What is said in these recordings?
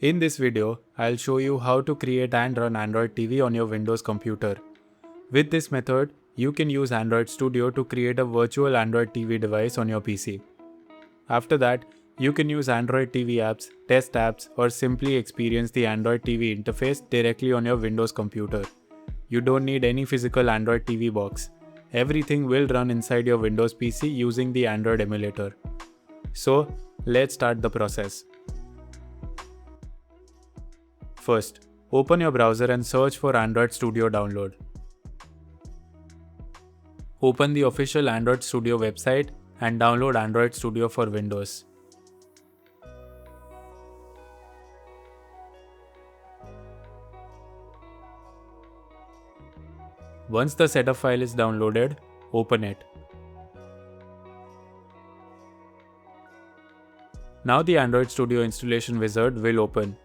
In this video, I'll show you how to create and run Android TV on your Windows computer. With this method, you can use Android Studio to create a virtual Android TV device on your PC. After that, you can use Android TV apps, test apps, or simply experience the Android TV interface directly on your Windows computer. You don't need any physical Android TV box. Everything will run inside your Windows PC using the Android emulator. So, let's start the process. First, open your browser and search for Android Studio download. Open the official Android Studio website and download Android Studio for Windows. Once the setup file is downloaded, open it. Now the Android Studio installation wizard will open.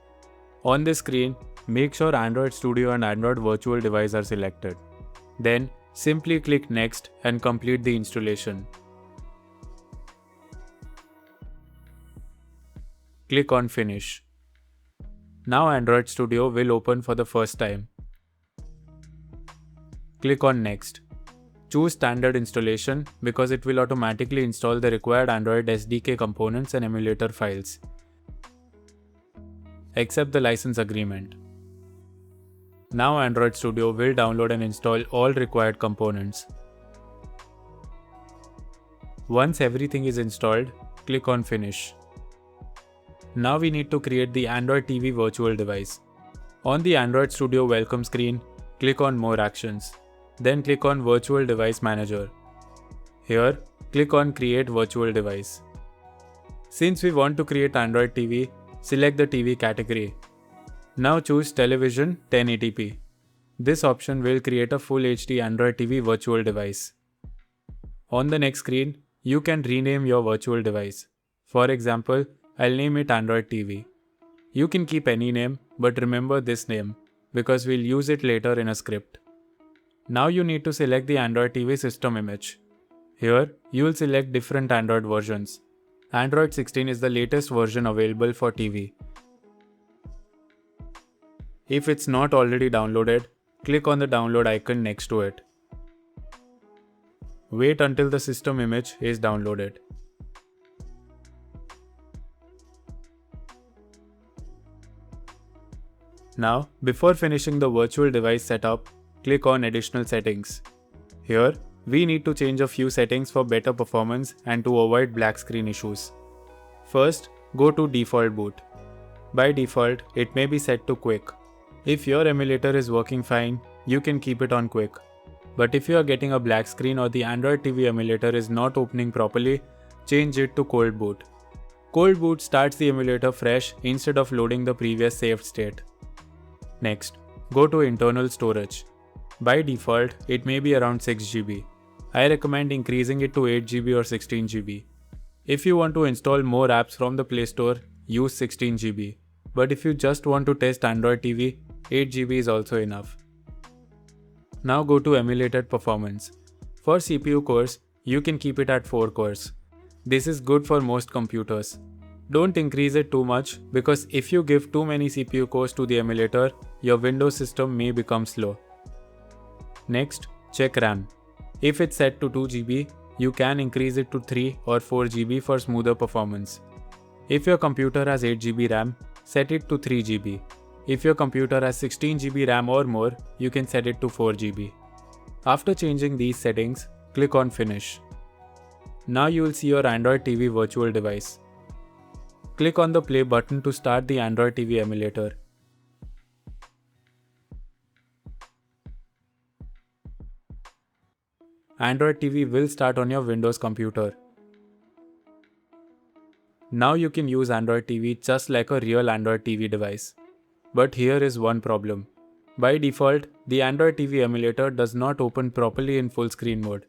On this screen, make sure Android Studio and Android Virtual Device are selected. Then, simply click Next and complete the installation. Click on Finish. Now Android Studio will open for the first time. Click on Next. Choose Standard Installation because it will automatically install the required Android SDK components and emulator files. Accept the license agreement. Now Android Studio will download and install all required components. Once everything is installed, click on Finish. Now we need to create the Android TV virtual device. On the Android Studio welcome screen, click on More Actions. Then click on Virtual Device Manager. Here, click on Create Virtual Device. Since we want to create Android TV, select the TV category. Now choose Television 1080p. This option will create a Full HD Android TV virtual device. On the next screen, you can rename your virtual device. For example, I'll name it Android TV. You can keep any name, but remember this name, because we'll use it later in a script. Now you need to select the Android TV system image. Here, you will select different Android versions. Android 16 is the latest version available for TV. If it's not already downloaded, click on the download icon next to it. Wait until the system image is downloaded. Now, before finishing the virtual device setup, click on Additional Settings. Here, we need to change a few settings for better performance and to avoid black screen issues. First, go to Default Boot. By default, it may be set to Quick. If your emulator is working fine, you can keep it on Quick. But if you are getting a black screen or the Android TV emulator is not opening properly, change it to Cold Boot. Cold Boot starts the emulator fresh instead of loading the previous saved state. Next, go to Internal Storage. By default, it may be around 6 GB. I recommend increasing it to 8 GB or 16 GB. If you want to install more apps from the Play Store, use 16 GB. But if you just want to test Android TV, 8 GB is also enough. Now go to Emulated Performance. For CPU cores, you can keep it at 4 cores. This is good for most computers. Don't increase it too much because if you give too many CPU cores to the emulator, your Windows system may become slow. Next, check RAM. If it's set to 2 GB, you can increase it to 3 or 4 GB for smoother performance. If your computer has 8 GB RAM, set it to 3 GB. If your computer has 16 GB RAM or more, you can set it to 4 GB. After changing these settings, click on Finish. Now you will see your Android TV virtual device. Click on the play button to start the Android TV emulator. Android TV will start on your Windows computer. Now you can use Android TV just like a real Android TV device. But here is one problem. By default, the Android TV emulator does not open properly in full screen mode.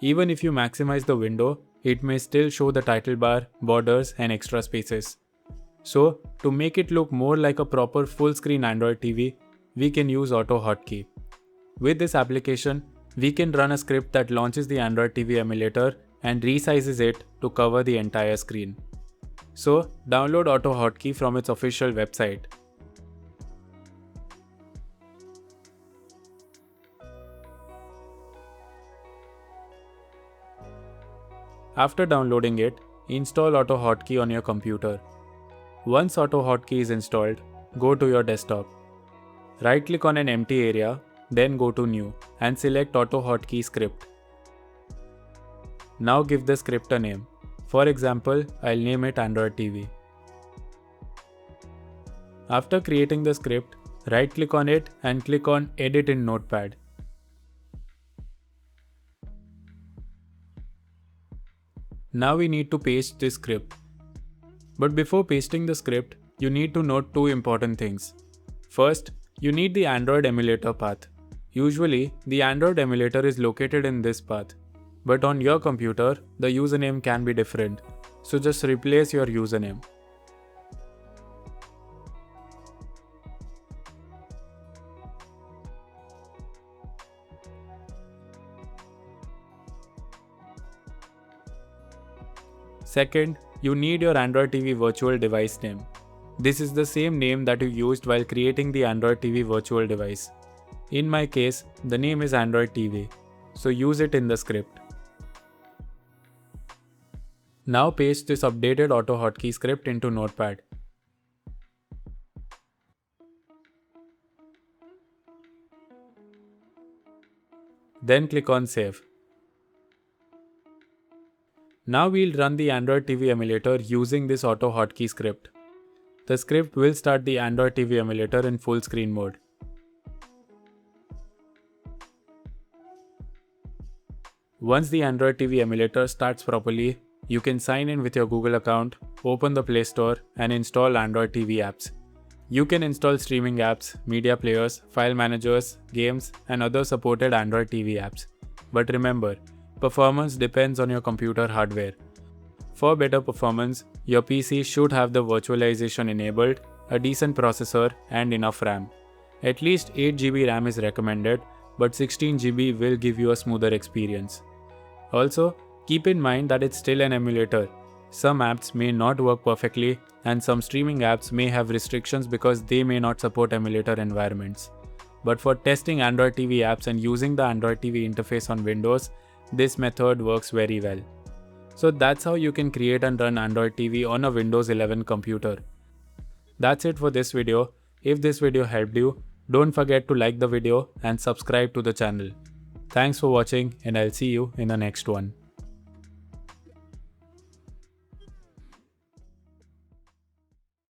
Even if you maximize the window, it may still show the title bar, borders, and extra spaces. So, to make it look more like a proper full screen Android TV, we can use Auto Hotkey. With this application, we can run a script that launches the Android TV emulator and resizes it to cover the entire screen. So, download AutoHotkey from its official website. After downloading it, install AutoHotkey on your computer. Once AutoHotkey is installed, go to your desktop. Right-click on an empty area, then go to New and select AutoHotkey script. Now give the script a name. For example, I'll name it Android TV. After creating the script, right-click on it and click on Edit in Notepad. Now we need to paste this script. But before pasting the script, you need to note two important things. First, you need the Android emulator path. Usually, the Android emulator is located in this path. But on your computer, the username can be different. So just replace your username. Second, you need your Android TV virtual device name. This is the same name that you used while creating the Android TV virtual device. In my case, the name is Android TV, so use it in the script. Now paste this updated AutoHotkey script into Notepad. Then click on Save. Now we'll run the Android TV emulator using this AutoHotkey script. The script will start the Android TV emulator in full screen mode. Once the Android TV emulator starts properly, you can sign in with your Google account, open the Play Store, and install Android TV apps. You can install streaming apps, media players, file managers, games, and other supported Android TV apps. But remember, performance depends on your computer hardware. For better performance, your PC should have the virtualization enabled, a decent processor, and enough RAM. At least 8GB RAM is recommended, but 16GB will give you a smoother experience. Also, keep in mind that it's still an emulator. Some apps may not work perfectly, and some streaming apps may have restrictions because they may not support emulator environments. But for testing Android TV apps and using the Android TV interface on Windows, this method works very well. So that's how you can create and run Android TV on a Windows 11 computer. That's it for this video. If this video helped you, don't forget to like the video and subscribe to the channel. Thanks for watching, and I'll see you in the next one.